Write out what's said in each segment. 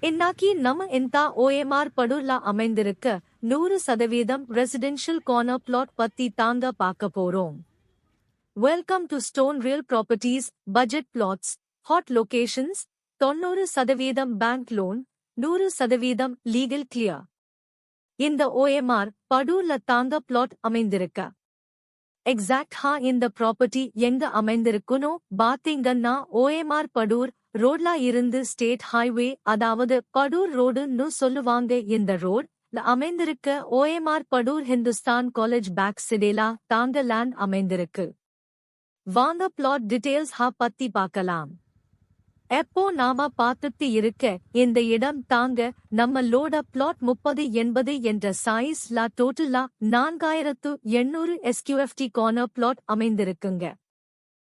இன்னாக்கி நம்ம இந்த OMR படூர்ல அமைந்திருக்க 100% ரெசிடென்ஷியல் கார்னர் பிளாட் பத்தி தாங்க பார்க்க போறோம். Welcome to stone real properties budget flats hot locations 90% bank loan 100% legal clear. இந்த OMR படூர்ல தாங்க பிளாட் அமைந்திருக்க எக்ஸாக்ட் இந்த ப்ராப்பர்ட்டி எங்க அமைந்திருக்குனோ பாத்தீங்கன்னா OMR படூர் ரோட்ல இருந்து ஸ்டேட் ஹைவே அதாவது படூர் ரோடுன்னு சொல்லுவாங்க. இந்த ரோட் அமைந்திருக்க OMR Padur Hindustan college back சிடேலா தாங்க லேண்ட் அமைந்திருக்கு. வாங்க பிளாட் டீடைல்ஸ் பத்தி பார்க்கலாம். எப்போ நாம பார்த்துட்டு இருக்க இந்த இடம் தாங்க நம்மளோட பிளாட் 3080 என்ற சைஸ்ல டோட்டலா 4800 SQFT கார்னர் பிளாட் அமைந்திருக்குங்க.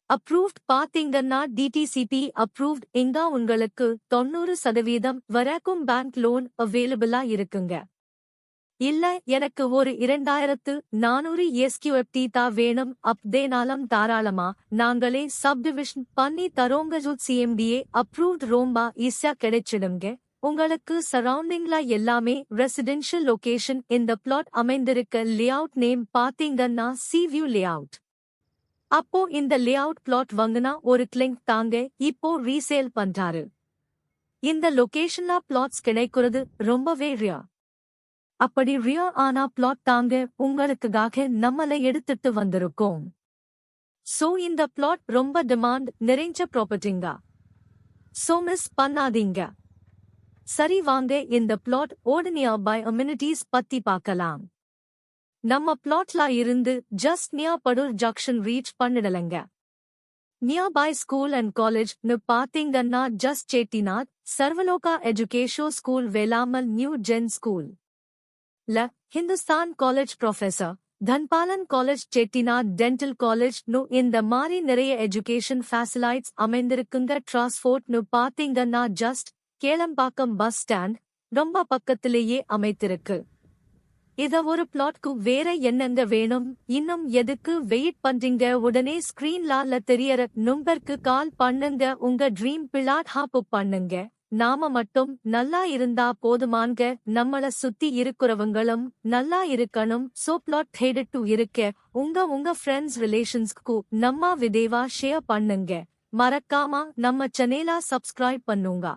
அப்ரூவ்ட் பாத்தீங்கன்னா DTCP அப்ரூவ்ட். இங்க உங்களுக்கு 90% வரைக்கும் பேங்க் லோன் அவைலபிளா இருக்குங்க. இல்ல எனக்கு ஒரு 2400 SQFT தான் வேணும் அப்படினாலும் தாராளமா நாங்களே சப்டிவிஷன் பண்ணி தரோங்க. CMDA அப்ரூவ்ட் ரொம்ப ஈஸியா கிடைச்சிடுங்க. உங்களுக்கு சரௌண்டிங்ல எல்லாமே ரெசிடென்ஷியல் லொகேஷன். இந்த பிளாட் அமைந்திருக்க லேஅவுட் நேம் பாத்தீங்கன்னா சீவியூ லேஅவுட். அப்போ இந்த லேஅவுட் பிளாட் வாங்கினா ஒரு கிளிக் தாங்க இப்போ ரீசேல் பண்றாரு. இந்த லொகேஷன்ல பிளாட்ஸ் கிடைக்கிறது ரொம்பவே ரியா. அப்படி ரியா ஆனா பிளாட் தாங்க உங்களுக்காக நம்மள எடுத்துட்டு வந்திருக்கோம். சோ இந்த பிளாட் ரொம்ப டிமாண்ட் நிறைஞ்ச ப்ராப்பர்ட்டிங்க. சோ மிஸ் பண்ணாதீங்க. சரி வாங்க இந்த பிளாட் ஓட நியர்பை அம்யூனிட்டிஸ் பத்தி பார்க்கலாம். நம்ம பிளாட்ல இருந்து just near Padur junction reach பண்ணிடலங்க. நியர்பை ஸ்கூல் அண்ட் காலேஜ் பாத்தீங்கன்னா just Chettinad Sarvaloka education school, Velammal new gen school Hindustan college professor Dhanapalan college, Chettinad dental college இந்த மாதிரி நிறைய எஜுகேஷன் ஃபெசிலிட்டிஸ் அமைந்திருக்குங்க. டிரான்ஸ்போர்ட் பாத்தீங்கன்னா ஜஸ்ட் கேளம்பாக்கம் பஸ் ஸ்டாண்ட் ரொம்ப பக்கத்திலேயே அமைத்திருக்கு. இத ஒரு பிளாட்க்கு வேற என்னங்க வேணும்? இன்னும் எதுக்கு வெயிட் பண்றீங்க? உடனே ஸ்கிரீன்ல தெரியற நம்பருக்கு கால் பண்ணுங்க. உங்க ட்ரீம் பிளாட் புக் பண்ணுங்க. நாம மட்டும் நல்லா இருந்தா போதுமாங்க. நம்மள சுத்தி இருக்கிறவங்களும் நல்லா இருக்கணும். சோ பிளாட் தேடிட்டு இருக்க உங்க ஃப்ரெண்ட்ஸ் ரிலேஷன்ஸ்க்கு நம்ம வீடியோவா ஷேர் பண்ணுங்க. மறக்காம நம்ம சேனலை சப்ஸ்கிரைப் பண்ணுங்க.